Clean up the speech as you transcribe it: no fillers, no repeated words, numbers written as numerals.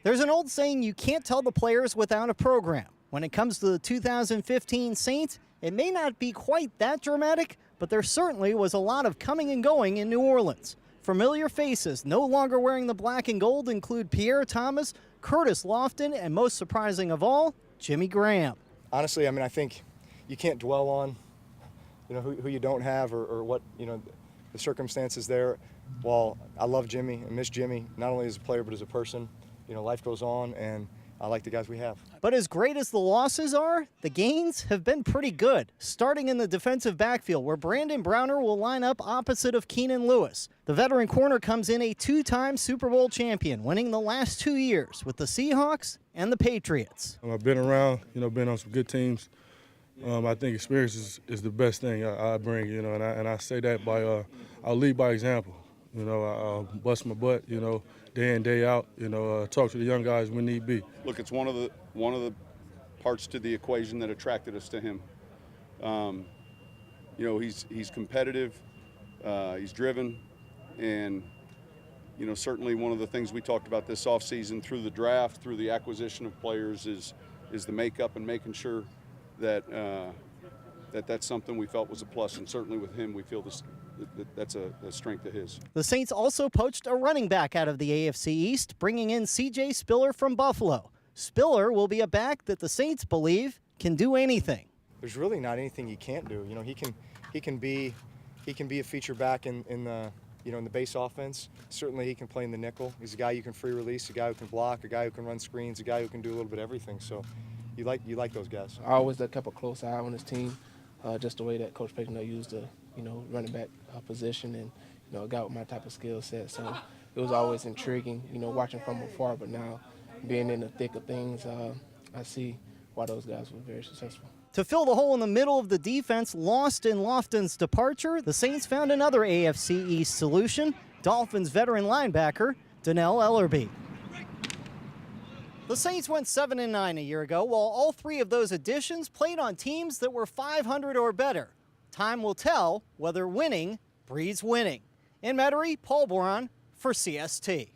There's an old saying, you can't tell the players without a program. When it comes to the 2015 Saints, it may not be quite that dramatic, but there certainly was a lot of coming and going in New Orleans. Familiar faces no longer wearing the black and gold include Pierre Thomas, Curtis Lofton, and most surprising of all, Jimmy Graham. Honestly, I mean, I think you can't dwell on, who you don't have or what, the circumstances there. While I love Jimmy and miss Jimmy, not only as a player but as a person, life goes on, and I like the guys we have. But as great as the losses are, the gains have been pretty good, starting in the defensive backfield where Brandon Browner will line up opposite of Keenan Lewis. The veteran corner comes in a two-time Super Bowl champion, winning the last 2 years with the Seahawks and the Patriots. I've been around, been on some good teams. I think experience is the best thing I bring, and I say that by I'll lead by example. I'll bust my butt, day in, day out, talk to the young guys when need be. Look, it's one of the parts to the equation that attracted us to him. He's competitive, he's driven, and certainly one of the things we talked about this offseason through the draft, through the acquisition of players is the makeup and making sure that that's something we felt was a plus, and certainly with him we feel that's a strength of his. The Saints also poached a running back out of the AFC East, bringing in C.J. Spiller from Buffalo. Spiller will be a back that the Saints believe can do anything. There's really not anything he can't do. He can be a feature back in the in the base offense. Certainly he can play in the nickel. He's a guy you can free release, a guy who can block, a guy who can run screens, a guy who can do a little bit of everything. So you like those guys. I always kept a close eye on his team, just the way that Coach Payton used the running back position, and a guy with my type of skill set. So it was always intriguing, watching from afar. But now, being in the thick of things, I see why those guys were very successful. To fill the hole in the middle of the defense lost in Lofton's departure, the Saints found another AFC East solution, Dolphins veteran linebacker Donnell Ellerbe. The Saints went 7-9 a year ago, while all three of those additions played on teams that were 500 or better. Time will tell whether winning breeds winning. In Metairie, Paul Boron for CST.